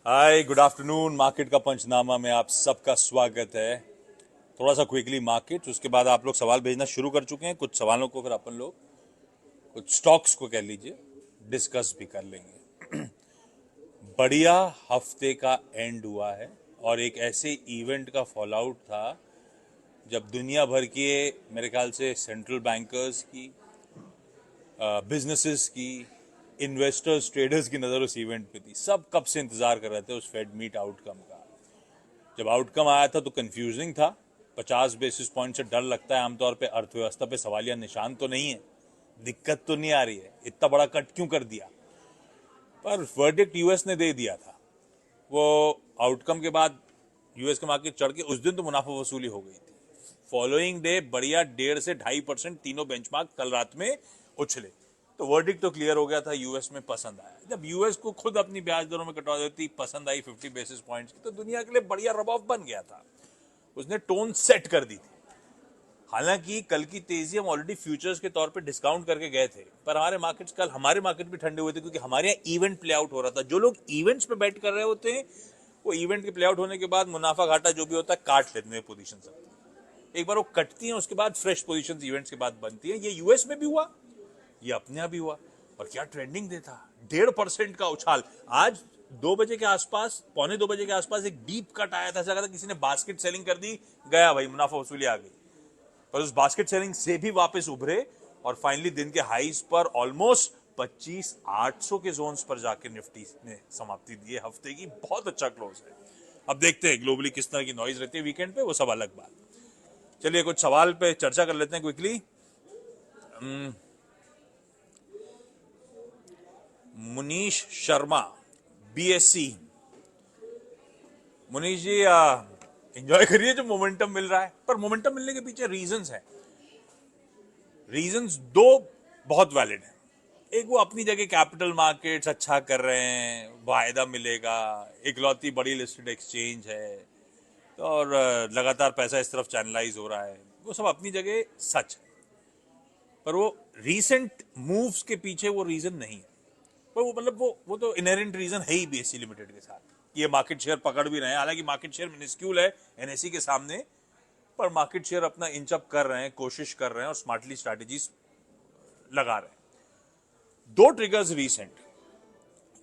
हाय, good afternoon. Market का पंचनामा में आप सबका स्वागत है। थोड़ा सा क्विकली मार्केट, उसके बाद आप लोग सवाल भेजना शुरू कर चुके हैं। कुछ सवालों को फिर अपन लोग कुछ स्टॉक्स को कह लीजिए डिस्कस भी कर लेंगे। बढ़िया हफ्ते का एंड हुआ है और एक ऐसे इवेंट का फॉल आउट था जब दुनिया भर के मेरे ख्याल से सेंट्रल बैंकर्स की, बिजनेसेस की, इन्वेस्टर्स, ट्रेडर्स की नज़र उस इवेंट पे थी। सब कब से इंतजार कर रहे थे उस फेड मीट आउटकम का। जब आउटकम आया था तो कंफ्यूजिंग था। 50 बेसिस पॉइंट से डर लगता है आमतौर पे। अर्थव्यवस्था पे सवालिया निशान तो नहीं है, दिक्कत तो नहीं आ रही है, इतना बड़ा कट क्यों कर दिया। पर वर्डिक्ट यूएस ने दे दिया था। वो आउटकम के बाद यूएस के मार्केट चढ़ के उस दिन तो मुनाफा वसूली हो गई थी। फॉलोइंग डे बढ़िया 1.5 से 2.5% तीनों बेंचमार्क कल रात में उछले। तो वर्डिक्ट तो क्लियर हो गया था, यूएस में पसंद आया। जब यूएस को खुद अपनी ब्याज दरों में कटौती पसंद आई 50 बेसिस पॉइंट्स की, तो दुनिया के लिए बढ़िया रब ऑफ बन गया था। उसने टोन सेट कर दी थी। हालांकि कल की तेजी हम ऑलरेडी फ्यूचर्स के तौर पे डिस्काउंट करके गए थे, पर हमारे मार्केट भी ठंडे हुए थे क्योंकि हमारे यहाँ इवेंट प्ले आउट हो रहा था। जो लोग इवेंट्स पे बैट कर रहे होते हैं वो इवेंट के प्ले आउट होने के बाद मुनाफा घाटा जो भी होता है काट लेते हैं पोजीशन सब। एक बार वो कटती हैं, उसके बाद फ्रेश पोजीशन इवेंट्स के बाद बनती है। ये यूएस में भी हुआ, ये अपने यहाँ भी हुआ। और क्या ट्रेंडिंग डे था, 1.5% का उछाल। आज 2 बजे के आसपास, पौने 2 बजे के आसपास एक डीप कट आया था, ऐसा लगा था किसी ने बास्केट सेलिंग कर दी, गया भाई, मुनाफा वसूली आ गई। पर उस बास्केट सेलिंग से भी वापस उभरे और फाइनली दिन के हाईज पर ऑलमोस्ट 25,800 के जोन्स पर जाकर निफ्टी ने समाप्ति दी। हफ्ते की बहुत अच्छा क्लोज है। अब देखते हैं ग्लोबली किस तरह की नॉइज रहती है वीकेंड पे, वो सब अलग बात। चलिए कुछ सवाल पे चर्चा कर लेते हैं क्विकली। मुनीश शर्मा, बीएससी। मुनीश जी, एंजॉय करिए जो मोमेंटम मिल रहा है, पर मोमेंटम मिलने के पीछे रीजंस हैं। रीजंस दो बहुत वैलिड हैं। एक, वो अपनी जगह कैपिटल मार्केट्स अच्छा कर रहे हैं, वायदा मिलेगा, इकलौती बड़ी लिस्टेड एक्सचेंज है, तो और लगातार पैसा इस तरफ चैनलाइज हो रहा है, वो सब अपनी जगह सच है। पर वो रीसेंट मूव्स के पीछे वो रीजन नहीं है। पर वो मतलब वो तो इनहेरेंट रीजन है ही बीएससी लिमिटेड के साथ। ये मार्केट शेयर पकड़ भी रहे हैं, हालांकि मार्केट शेयर मिनिस्क्यूल है एनएससी के सामने, पर मार्केट शेयर अपना इंच अप कर रहे हैं, कोशिश कर रहे हैं और स्मार्टली स्ट्रैटेजीज लगा रहे हैं। दो ट्रिगर्स रीसेंट।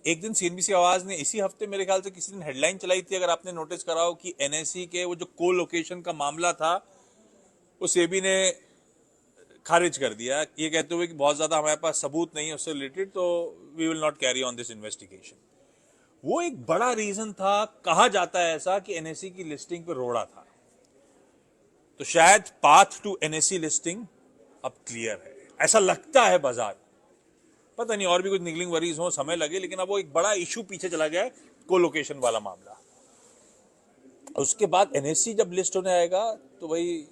एक दिन सीएनबीसी आवाज ने इसी हफ्ते मेरे ख्याल से किसी दिन हेडलाइन चलाई थी, अगर आपने नोटिस करा हो, कि एनएससी के वो जो को लोकेशन का मामला था वो सेबी ने खारिज कर दिया, ये कहते हुए कि बहुत ज्यादा हमारे पास सबूत नहीं है उससे रिलेटेड, तो we will not carry on this investigation. वो एक बड़ा रीजन था। कहा जाता है ऐसा कि एनएससी की लिस्टिंग पर रोड़ा था, तो शायद पाथ टू एनएससी लिस्टिंग अब क्लियर है, ऐसा लगता है बाजार। पता नहीं और भी कुछ निगलिंग वरीज हो, समय लगे, लेकिन अब वो एक बड़ा इशू पीछे चला गया है, कोलोकेशन वाला मामला। उसके बाद एनएससी जब लिस्ट होने आएगा तो भाई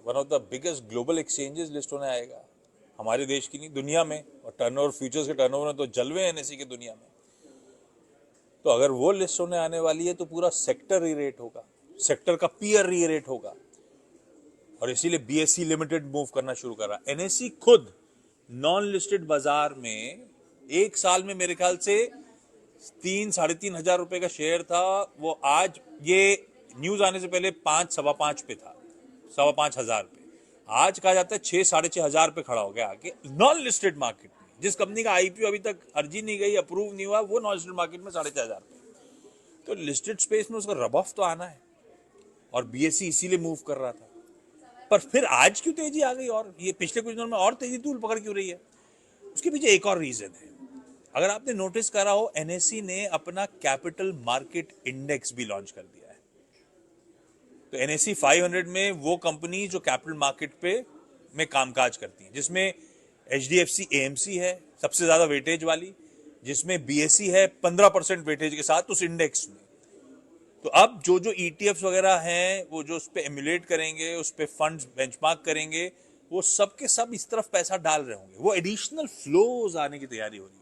one of the biggest global exchanges list होने आएगा, हमारे देश की नहीं दुनिया में। और टर्नओवर, फ्यूचर्स के टर्नओवर में तो जलवे एनएससी की दुनिया में। तो अगर वो लिस्ट होने आने वाली है तो पूरा सेक्टर री रेट होगा, सेक्टर का पीयर री रेट होगा, और इसीलिए बीएससी लिमिटेड मूव करना शुरू कर रहा है। एनएससी खुद नॉन लिस्टेड बाजार में एक साल में मेरे ख्याल से 3-3.5 हजार रुपए का शेयर था। वो आज, ये न्यूज आने से पहले 5-5.25 पे था, 5.25 हजार पे। आज कहा जाता है 6-6.5 हजार पे खड़ा हो गया आके नॉन लिस्टेड मार्केट में। जिस कंपनी का आईपीओ अभी तक अर्जी नहीं गई, अप्रूव नहीं हुआ, वो नॉन लिस्टेड मार्केट में 4.5 हजार पे। तो लिस्टेड स्पेस में उसका रब ऑफ तो आना है, और बीएससी इसीलिए मूव कर रहा था। पर फिर आज क्यों तेजी आ गई, और ये पिछले कुछ दिनों में और तेजी तूल पकड़ क्यों रही है? उसके पीछे एक और रीजन है। अगर आपने नोटिस करा हो, एनएससी ने अपना कैपिटल मार्केट इंडेक्स भी लॉन्च कर दिया है। तो एनएससी 500 में वो कंपनी जो कैपिटल मार्केट पे में कामकाज करती हैं, जिसमें एचडीएफसी एएमसी है सबसे ज्यादा वेटेज वाली, जिसमें बीएससी है 15% वेटेज के साथ उस इंडेक्स में। तो अब जो जो ईटीएफ्स वगैरह हैं, वो जो उस पर एम्यूलेट करेंगे, उस पर फंड्स बेंचमार्क करेंगे, वो सब के सब इस तरफ पैसा डाल रहे होंगे, वो एडिशनल फ्लोज आने की तैयारी हो रही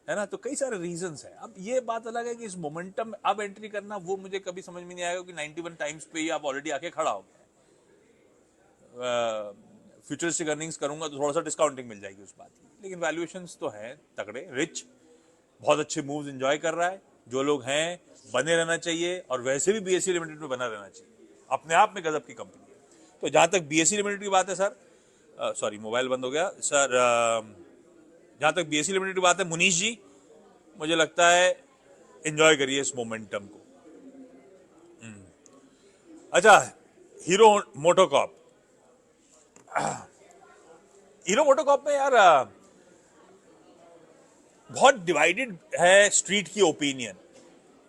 है ना। तो कई सारे रीजंस हैं। अब ये बात अलग है कि इस मोमेंटम अब एंट्री करना, वो मुझे कभी समझ में नहीं आएगा कि 91 टाइम्स पे ही आप ऑलरेडी आके खड़ा हो गए। फ्यूचरिस्टिक अर्निंग्स करूंगा तो थोड़ा सा डिस्काउंटिंग मिल जाएगी उस बात की, लेकिन वैल्यूएशंस तो हैं तगड़े, रिच, बहुत अच्छे मूव्स एंजॉय कर रहा है। जो लोग हैं बने रहना चाहिए, और वैसे भी बीएसई लिमिटेड में बना रहना चाहिए, अपने आप में गजब की कंपनी है। तो जहां तक बीएसई लिमिटेड की बात है सर, सॉरी मोबाइल बंद हो गया सर, जहां तक बीएसई लिमिटेड की बात है मुनीश जी, मुझे लगता है एंजॉय करिए इस मोमेंटम को। अच्छा, हीरो मोटोकॉर्प, हीरो मोटोकॉर्प में यार बहुत डिवाइडेड है स्ट्रीट की ओपिनियन।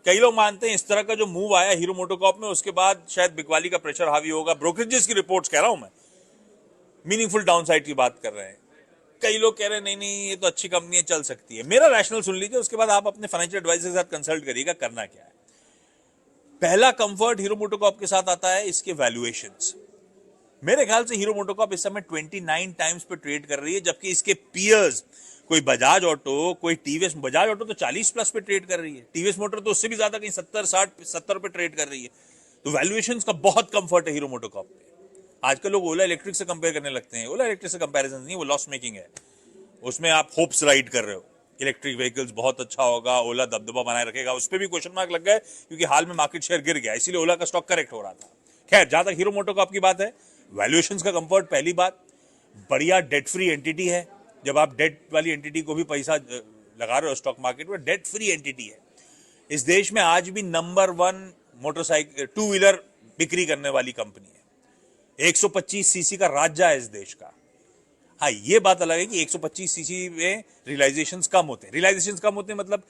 कई लोग मानते हैं इस तरह का जो मूव आया हीरो मोटोकॉर्प में, उसके बाद शायद बिकवाली का प्रेशर हावी होगा। ब्रोकरेजेस की रिपोर्ट्स कह रहा हूं मैं, मीनिंगफुल डाउनसाइड की बात कर रहे हैं। कई लोग कह रहे हैं नहीं नहीं ये तो अच्छी कंपनी है, चल सकती है। मेरा रैशनल सुन लीजिए, उसके बाद आप अपने फाइनेंशियल एडवाइजर के साथ कंसल्ट करिएगा करना क्या है। पहला कंफर्ट हीरो मोटोकॉर्प के साथ आता है इसके वैल्यूएशंस। मेरे ख्याल से हीरो मोटोकॉर्प इस समय 29 टाइम्स पे ट्रेड कर रही है, जबकि इसके पियर्स कोई बजाज ऑटो, कोई टीवीएस, बजाज ऑटो तो 40 प्लस पे ट्रेड कर रही है, टीवीएस मोटर तो उससे भी ज्यादा कहीं 70, 60, 70 पे ट्रेड कर रही है। तो वैल्यूएशंस का बहुत कंफर्ट है हीरो मोटोकॉर्प पे। आजकल लोग ओला इलेक्ट्रिक से कंपेयर करने लगते हैं, ओला इलेक्ट्रिक से कंपैरिजन नहीं, वो लॉस मेकिंग है। उसमें आप होप्स राइड कर रहे हो, इलेक्ट्रिक व्हीकल्स बहुत अच्छा होगा, ओला दबदबा बनाए रखेगा, उस पर भी क्वेश्चन मार्क लग गए क्योंकि हाल में मार्केट शेयर गिर गया, इसीलिए ओला का स्टॉक करेक्ट हो रहा था। खैर, जहां तक हीरो मोटोकॉर्प की बात है, वैल्यूएशंस का कंफर्ट पहली बात, बढ़िया डेट फ्री एंटिटी है। जब आप डेट वाली एंटिटी को भी पैसा लगा रहे हो स्टॉक मार्केट में, डेट फ्री एंटिटी है। इस देश में आज भी नंबर 1 मोटरसाइकिल 2 व्हीलर बिक्री करने वाली कंपनी है। 125 सीसी का राज्य है इस देश का। हाँ, ये बात अलग है कि 125 सीसी में रियलाइजेशंस कम होते हैं। रियलाइजेशंस कम होते हैं मतलब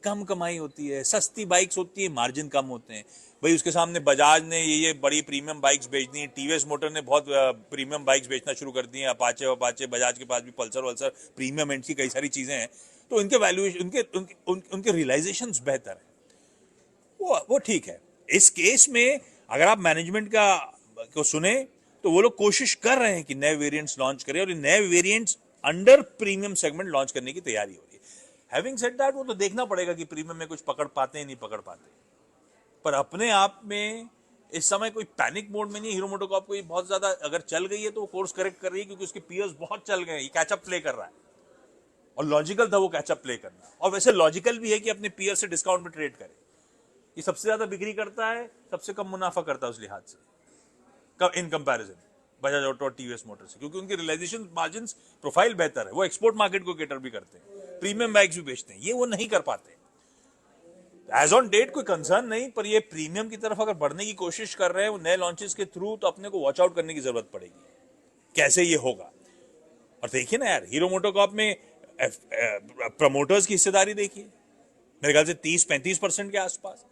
कम कमाई होती है, सस्ती बाइक्स होती है, मार्जिन कम होते हैं। भाई उसके सामने बजाज ने ये बड़ी प्रीमियम बाइक्स बेच दी, टीवीएस मोटर ने बहुत प्रीमियम बाइक्स बेचना शुरू कर दी हैं, अपाचे, बजाज के पास भी पल्सर वल्सर प्रीमियम एंड की कई सारी चीजें हैं। तो इनके वैल्यूएशन, उनके रियलाइजेशंस बेहतर है, वो ठीक है। इस केस में अगर आप मैनेजमेंट को सुने तो वो लोग कोशिश कर रहे हैं कि नए वेरिएंट्स लॉन्च करें, और नए variants under premium segment launch करने की तैयारी हो रही है। हैविंग सेड दैट, वो तो देखना पड़ेगा कि प्रीमियम में कुछ पकड़ पाते हैं नहीं पकड़ पाते। पर अपने आप में इस समय कोई पैनिक मोड में नहीं। हीरो मोटोकॉर्प कोई बहुत ज्यादा अगर चल गई है तो वो कोर्स करेक्ट कर रही है, क्योंकि उसके पीयर्स बहुत चल गए हैं, ये कैचअप प्ले कर रहा है, और लॉजिकल था वो कैचअप प्ले करना। और वैसे लॉजिकल भी है कि अपने पीयर से डिस्काउंट में ट्रेड करे। ये सबसे ज्यादा बिक्री करता है, सबसे कम मुनाफा करता है उस लिहाज से इन कंपैरिजन बजाज ऑटो और टीवीएस मोटर से, क्योंकि उनकी रियलाइजेशन मार्जिन प्रोफाइल बेहतर है। वो एक्सपोर्ट मार्केट को केटर भी करते हैं, प्रीमियम बाइक्स भी बेचते हैं, ये वो नहीं कर पाते। एज ऑन डेट कोई कंसर्न नहीं, पर ये प्रीमियम की तरफ अगर बढ़ने की कोशिश कर रहे हैं नए लॉन्चेस के थ्रू, तो अपने को वॉच आउट करने की जरूरत पड़ेगी कैसे ये होगा। और देखिए ना यार, हीरो मोटोकॉर्प में प्रमोटर्स की हिस्सेदारी देखिए, मेरे ख्याल से 30-35% के आसपास।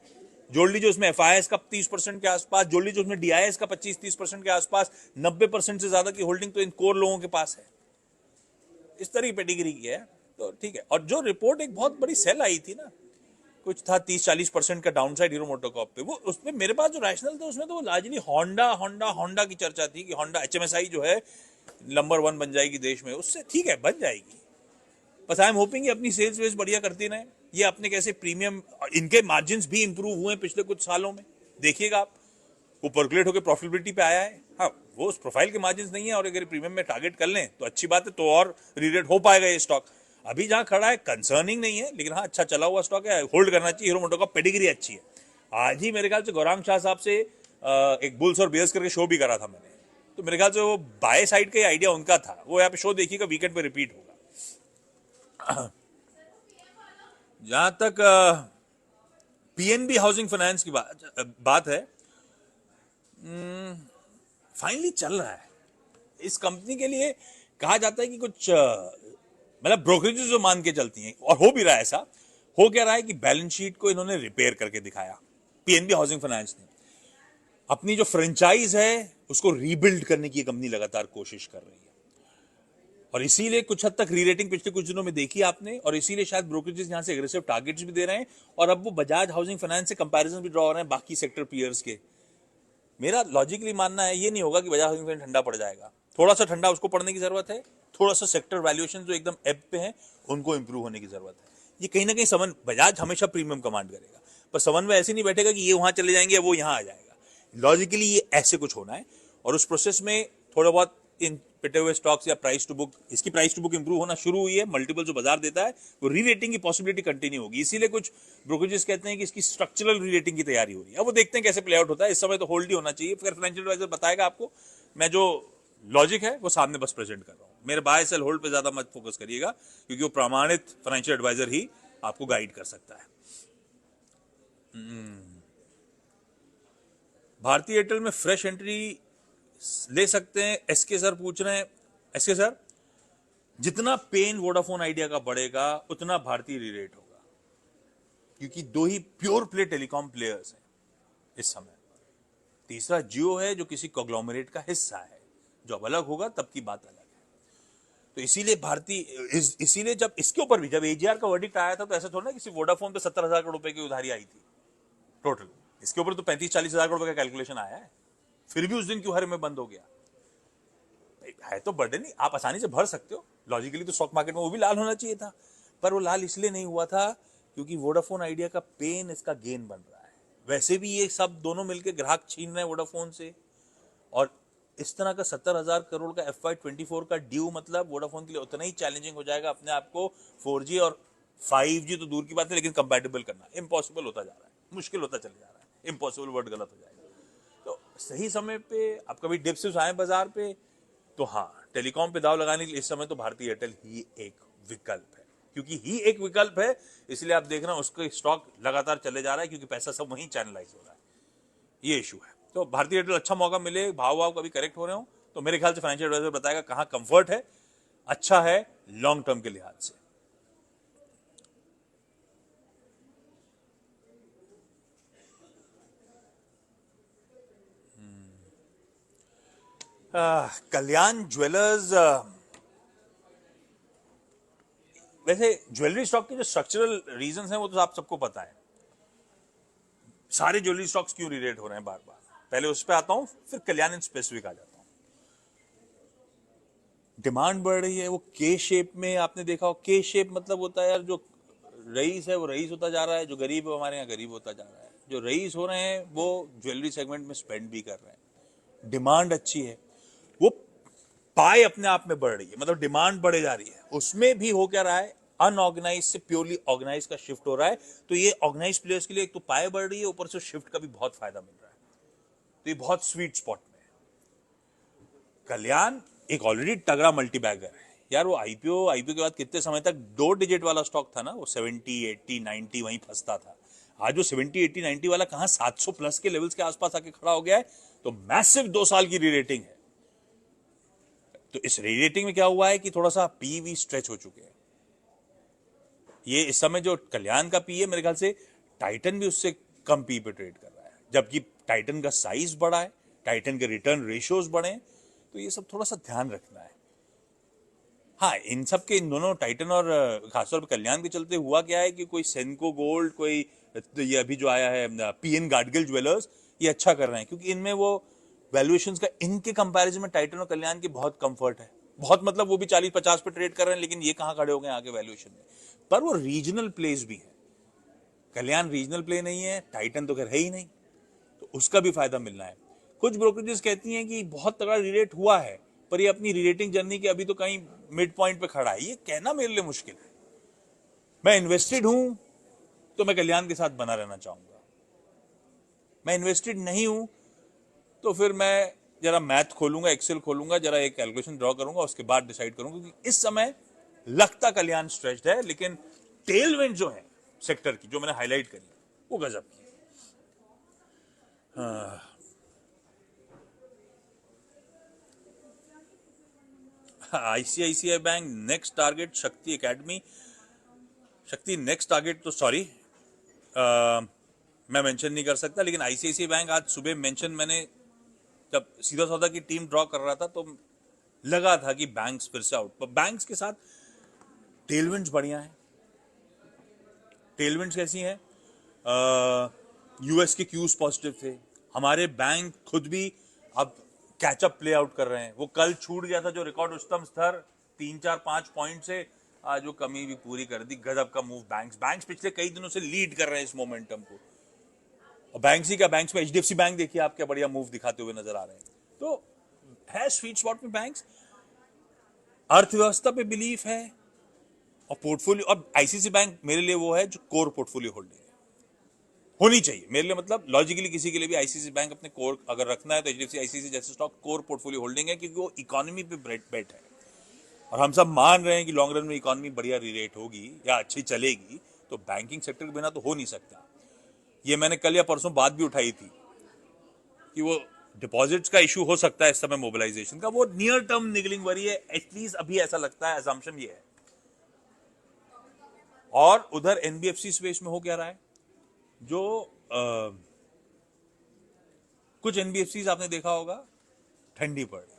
जोड़ लीजिए उसमें एफआईएस का 30% के आसपास, जोड़ लीजिए उसमें डीआईएस का 25-30% के आसपास, 90% से ज्यादा की होल्डिंग तो इन कोर लोगों के पास है। इस तरह की पेडिग्री की है, तो ठीक है। और जो रिपोर्ट एक बहुत बड़ी सेल आई थी ना, कुछ था 30-40% का डाउनसाइड हीरो मोटोकॉर्प पे, वो उसमें मेरे पास जो रैशनल था उसमें तो वो लार्जली होंडा की चर्चा थी कि होंडा एचएमएसआई जो है नंबर 1 बन जाएगी देश में, उससे ठीक है बन जाएगी। बस आई एम होपिंग कि अपनी सेल्स वेल्स बढ़िया करती रहे। ये अपने कैसे प्रीमियम, इनके मार्जिन्स भी इंप्रूव हुए हैं पिछले कुछ सालों में, देखिएगा आप, वो परकुलेट होकर प्रॉफिटेबिलिटी पे आया है। हाँ, वो उस प्रोफाइल के मार्जिन्स नहीं है, और अगर प्रीमियम में टारगेट कर लें तो अच्छी बात है, तो और रीरेट हो पाएगा ये स्टॉक। अभी जहां खड़ा है कंसर्निंग नहीं है, लेकिन हाँ अच्छा चला हुआ स्टॉक है, होल्ड करना चाहिए। हीरो मोटोकॉर्प पेडिग्री अच्छी है। आज ही मेरे ख्याल से गौरांग शाह साहब से एक बुल्स और बेयर्स करके शो भी करा था मैंने, तो मेरे ख्याल से वो बाय साइड का आइडिया उनका था। वो यहाँ पे शो देखिएगा, वीकेंड पे रिपीट होगा। जहां तक पीएनबी हाउसिंग फाइनेंस की बात है, फाइनली चल रहा है। इस कंपनी के लिए कहा जाता है कि कुछ मतलब ब्रोकरेजेस जो मान के चलती हैं, और हो भी रहा है ऐसा। हो क्या रहा है कि बैलेंस शीट को इन्होंने रिपेयर करके दिखाया। पीएनबी हाउसिंग फाइनेंस ने अपनी जो फ्रेंचाइज है उसको रीबिल्ड करने की कंपनी लगातार कोशिश कर रही है, और इसीलिए कुछ हद तक री रेटिंग पिछले कुछ दिनों में देखी आपने, और इसीलिए शायद ब्रोकरेजेस यहां से एग्रेसिव टारगेट्स भी दे रहे हैं, और अब वो बजाज हाउसिंग फाइनेंस से कंपैरिजन भी ड्रॉ हो रहे हैं बाकी सेक्टर पीयर्स के। मेरा लॉजिकली मानना है ये नहीं होगा कि बजाज हाउसिंग फाइनेंस ठंडा पड़ जाएगा, थोड़ा सा ठंडा उसको पड़ने की जरूरत है, थोड़ा सा सेक्टर वैल्यूएशन जो एकदम एब पे है उनको इंप्रूव होने की जरूरत है। ये कहीं ना कहीं समन, बजाज हमेशा प्रीमियम कमांड करेगा, पर समन्वय ऐसे नहीं बैठेगा कि ये वहां चले जाएंगे या वो यहाँ आ जाएगा। लॉजिकली ये ऐसे कुछ होना है, और उस प्रोसेस में थोड़ा बहुत इन पिटे हुए स्टॉक्स या प्राइस टू बुक, इसकी प्राइस टू बुक इंप्रूव होना शुरू हुई है, मल्टीपल जो बाजार देता है वो री रेटिंग की पॉसिबिलिटी कंटिन्यू होगी। इसीलिए कुछ ब्रोकरेजेस कहते हैं कि इसकी स्ट्रक्चरल री रेटिंग की तैयारी हो रही है। अब वो देखते हैं कैसे प्ले आउट होता है। इस समय तो होल्ड ही होना चाहिए, फिर फाइनेंशियल एडवाइजर बताएगा आपको। मैं जो लॉजिक है वो सामने बस प्रेजेंट कर रहा हूं। मेरे बाय सेल होल्ड पे ज्यादा मत फोकस करिएगा, क्योंकि वो प्रमाणित फाइनेंशियल एडवाइजर ही आपको गाइड कर सकता है। भारतीय एयरटेल में फ्रेश एंट्री ले सकते हैं? एसके सर पूछ रहे हैं। एसके सर, जितना पेन वोडाफोन आइडिया का बढ़ेगा उतना भारतीय रीरेट होगा, क्योंकि दो ही प्योर प्ले टेलीकॉम प्लेयर्स हैं इस समय। तीसरा जियो है जो किसी कॉन्ग्लोमरेट का हिस्सा है, जो अब अलग होगा तब की बात अलग है। तो इसीलिए इसीलिए जब इसके ऊपर भी जब एजीआर का वर्डिक्ट आया था तो ऐसा थोड़ा ना किसी वोडाफोन पे 70,000 करोड़ रुपए की उधारी आई थी टोटल। इसके ऊपर तो 35-40 हजार करोड़ रुपए का कैलकुलेशन आया है, फिर भी उस दिन क्यों हर में बंद हो गया? है तो बर्डन ही, आप आसानी से भर सकते हो लॉजिकली, तो स्टॉक मार्केट में वो भी लाल होना चाहिए था, पर वो लाल इसलिए नहीं हुआ था क्योंकि वोडाफोन आइडिया का पेन इसका गेन बन रहा है। वैसे भी ये सब दोनों मिलकर ग्राहक छीन रहे हैं वोडाफोन से, और इस तरह का 70,000 करोड़ का FY24 का ड्यू मतलब वोडाफोन के लिए उतना ही चैलेंजिंग हो जाएगा अपने आप को 4G और 5G तो दूर की बात है, लेकिन कंपैटिबल करना इम्पॉसिबल होता जा रहा है, मुश्किल होता चले जा रहा है। इम्पॉसिबल वर्ड गलत हो जाएगा। तो सही समय पे आप कभी डिप्स आए बाजार पे, तो हाँ, टेलीकॉम पे दाव लगाने के लिए इस समय तो भारतीय एयरटेल ही एक विकल्प है, क्योंकि ही एक विकल्प है इसलिए आप देख रहे हैं उसका स्टॉक लगातार चले जा रहा है, क्योंकि पैसा सब वहीं चैनलाइज हो रहा है। ये इशू है। तो भारतीय एयरटेल अच्छा मौका मिले, भाव कभी करेक्ट हो रहे हो तो मेरे ख्याल से फाइनेंशियल एडवाइजर बताएगा कहां कंफर्ट है, अच्छा है लॉन्ग टर्म के लिहाज से। कल्याण ज्वेलर्स, वैसे ज्वेलरी स्टॉक के जो स्ट्रक्चरल रीजंस हैं वो तो आप सबको पता है। सारे ज्वेलरी स्टॉक्स क्यों रीरेट हो रहे हैं बार बार, पहले उस पर आता हूं, फिर कल्याण इन स्पेसिफिक आ जाता हूं। डिमांड बढ़ रही है, वो के शेप में आपने देखा हो। के शेप मतलब होता है यार, जो रईस है वो रईस होता जा रहा है, जो गरीब है हमारे यहाँ गरीब होता जा रहा है। जो रईस हो रहे हैं वो ज्वेलरी सेगमेंट में स्पेंड भी कर रहे हैं, डिमांड अच्छी है, वो पाई अपने आप में बढ़ रही है, मतलब डिमांड बढ़े जा रही है। उसमें भी हो क्या रहा है, अनऑर्गेनाइज से प्योरली ऑर्गेनाइज का शिफ्ट हो रहा है। तो ये ऑर्गेनाइज प्लेयर्स के लिए एक तो पाई बढ़ रही है, ऊपर से शिफ्ट का भी बहुत फायदा मिल रहा है, तो ये बहुत स्वीट स्पॉट में है। कल्याण एक ऑलरेडी तगड़ा मल्टी बैगर है यार। वो आईपीओ के बाद कितने समय तक 2 डिजिट वाला स्टॉक था ना, वो 70, 80, 90 वहीं फंसता था। आज वो 70, 80, 90 वाला कहां 700 प्लस के लेवल्स के आसपास आके खड़ा हो गया है। तो मैसिव 2 साल की रीरेटिंग है। तो इस रीरेटिंग में क्या हुआ है कि थोड़ा सा पीवी स्ट्रेच हो चुके हैं। ये इस समय जो कल्याण का पी है, मेरे ख्याल से टाइटन भी उससे कम पी पे ट्रेड कर रहा है, जबकि टाइटन का साइज बड़ा है, टाइटन के रिटर्न रेशियोज बड़े हैं। तो ये सब थोड़ा सा ध्यान रखना है। हाँ, इन सब के, इन दोनों टाइटन और खासतौर पर कल्याण के चलते हुआ क्या है कि कोई सेनको गोल्ड, कोई ये अभी जो आया है पीएन गाडगिल ज्वेलर्स, ये अच्छा कर रहे हैं, क्योंकि इनमें वो वैल्यूएशंस का इनके कंपैरिजन में टाइटन और कल्याण की बहुत कंफर्ट है। बहुत मतलब वो भी 40-50 पे ट्रेड कर रहे हैं, लेकिन ये कहां खड़े हो गए आगे वैल्यूएशन में। पर वो रीजनल प्लेस भी है। कल्याण रीजनल प्ले नहीं है, टाइटन तो खैर है ही नहीं, तो उसका भी फायदा मिलना है। कुछ ब्रोकरेजेस कहती हैं कि बहुत तगड़ा रीरेट हुआ है, पर ये अपनी रीरेटिंग जर्नी के अभी तो कहीं मिड पॉइंट पे खड़ा है। ये कहना मेरे लिए मुश्किल है। मैं इन्वेस्टेड हूं तो मैं कल्याण के साथ बना रहना चाहूंगा, मैं इन्वेस्टेड नहीं हूं तो फिर मैं जरा मैथ खोलूंगा, एक्सेल खोलूंगा, जरा एक कैलकुलेशन ड्रॉ करूंगा, उसके बाद डिसाइड करूंगा। क्योंकि इस समय लगता कल्याण स्ट्रेच्ड है, लेकिन टेलविंड जो है सेक्टर की, जो मैंने हाईलाइट करी, वो गजब की है। आईसीआईसीआई बैंक नेक्स्ट टारगेट शक्ति एकेडमी, शक्ति नेक्स्ट टारगेट तो सॉरी मैं मेंशन नहीं कर सकता, लेकिन आईसीआईसीआई बैंक आज सुबह मेंशन, मैंने जब सीधा सौदा की टीम ड्रॉ कर रहा था तो लगा था कि बैंक्स फिर से आउट। बैंक्स के साथ टेलविंड्स बढ़िया है। टेलविंड्स कैसी हैं? यूएस के क्यूज पॉजिटिव थे, हमारे बैंक खुद भी अब कैचअप प्ले आउट कर रहे हैं। वो कल छूट गया था जो रिकॉर्ड उच्चतम स्तर 3-4-5 पॉइंट से, आज वो कमी भी पूरी कर दी। गजब का मूव बैंक्स पिछले कई दिनों से लीड कर रहे हैं इस मोमेंटम को। और बैंक्स ही का, बैंक्स में एचडीएफसी बैंक देखिए आप क्या बढ़िया मूव दिखाते हुए नजर आ रहे हैं। तो है स्वीट स्पॉट में बैंक्स। अर्थव्यवस्था पे बिलीफ है, और पोर्टफोलियो, और आईसीसी बैंक मेरे लिए वो है जो कोर पोर्टफोलियो होल्डिंग है, होनी चाहिए मेरे लिए। मतलब लॉजिकली किसी के लिए भी आईसीसी बैंक अपने कोर अगर रखना है तो एचडीएफसी आईसीसी जैसे स्टॉक कोर पोर्टफोलियो होल्डिंग है, क्योंकि वो इकोनॉमी पे बेट है। और हम सब मान रहे हैं कि लॉन्ग रन में इकोनॉमी बढ़िया रिलेट होगी या अच्छी चलेगी, तो बैंकिंग सेक्टर के बिना तो हो नहीं सकता। ये मैंने कल या परसों बात भी उठाई थी कि वो डिपॉजिट्स का इशू हो सकता है इस समय मोबिलाइजेशन का, वो नियर टर्म निगलिंग वरी है, एटलीस्ट अभी ऐसा लगता है, असम्पशन ये है। और उधर एनबीएफसी स्पेस में हो क्या रहा है, जो कुछ एनबीएफसी आपने देखा होगा ठंडी पड़ रही है,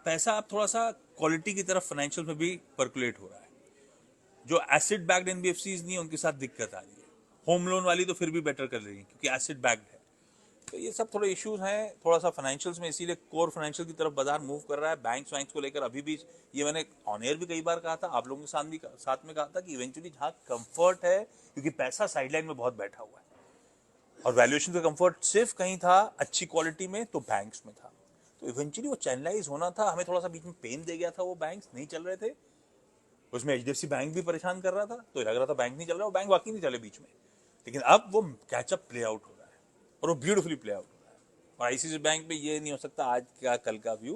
पैसा अब थोड़ा सा क्वालिटी की तरफ फाइनेंशियल में भी पर्कुलेट हो रहा है। जो एसिड बैक्ड एनबीएफसीज नहीं है उनके साथ दिक्कत आ रही है, होम लोन वाली तो फिर भी बेटर कर रही है क्योंकि एसिड बैक्ड है। तो ये सब थोड़े इश्यूज हैं थोड़ा सा फाइनेंशियल्स में, इसीलिए कोर फाइनेंशियल की तरफ बाजार मूव कर रहा है। बैंक्स वैंक्स को लेकर अभी भी, ये मैंने ऑन एयर भी कई बार कहा था, आप लोगों के साथ में कहा था कि इवेंचुअली जहाँ कंफर्ट है, क्योंकि पैसा साइडलाइन में बहुत बैठा हुआ है और वैल्यूएशन का कंफर्ट सिर्फ कहीं था अच्छी क्वालिटी में, तो बैंक्स में था। तो इवेंचुअली वो चैनलाइज होना था, हमें थोड़ा सा बीच में पेन दे गया था, वो बैंक्स नहीं चल रहे थे, उसमें एचडीएफसी बैंक भी परेशान कर रहा था, तो लग रहा था बैंक नहीं चल रहा, वो बैंक वाकई नहीं चले बीच में। लेकिन अब वो कैचअप प्ले आउट हो रहा है और वो ब्यूटीफुली प्ले आउट हो रहा है। और आईसीसी बैंक में ये नहीं हो सकता आज का कल का व्यू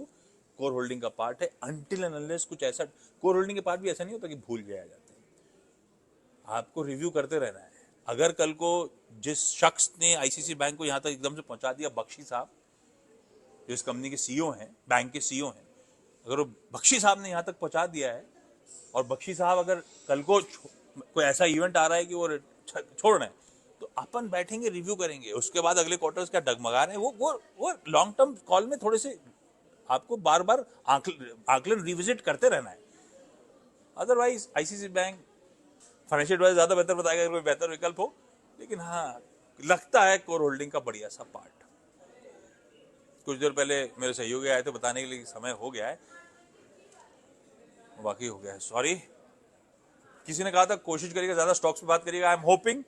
कोर होल्डिंग का पार्ट है, अनटिल एंड अनलेस कुछ ऐसा कोर होल्डिंग के पार्ट भी ऐसा नहीं होता कि भूल जाया जाता है, आपको रिव्यू करते रहना है। अगर कल को जिस शख्स ने आईसीसी बैंक को यहां तक एकदम से पहुंचा दिया, बख्शी साहब जो इस कंपनी के सीईओ हैं, बैंक के सीईओ हैं, अगर वो बख्शी साहब ने यहां तक पहुंचा दिया है, और बख्शी साहब अगर कल को कोई ऐसा इवेंट आ रहा है कि वो छोड़ रहे हैं, तो अपन बैठेंगे रिव्यू करेंगे, उसके बाद अगले क्वार्टर्स क्या डगमगा रहे हैं, वो लॉन्ग टर्म कॉल में थोड़े से आपको बार बार आकलन रिविजिट करते रहना है। Otherwise ICC bank financial advice ज्यादा बेहतर बताएगा अगर कोई बेहतर विकल्प हो, लेकिन हाँ लगता है कोर होल्डिंग का बढ़िया सा पार्ट। कुछ देर पहले मेरे सहयोगी आए थे बताने के लिए समय हो गया है, बाकी हो गया है, सॉरी। किसी ने कहा था कोशिश करिएगा ज्यादा स्टॉक्स पे बात करिएगा, आई एम होपिंग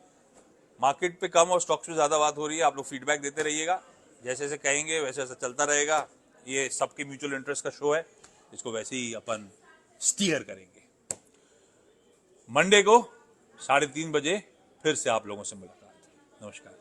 मार्केट पे कम और स्टॉक्स पे ज्यादा बात हो रही है। आप लोग फीडबैक देते रहिएगा, जैसे जैसे कहेंगे वैसे वैसे चलता रहेगा। ये सबके म्यूचुअल इंटरेस्ट का शो है, इसको वैसे ही अपन स्टीयर करेंगे। मंडे को 3:30 बजे फिर से आप लोगों से मुलाकात। नमस्कार।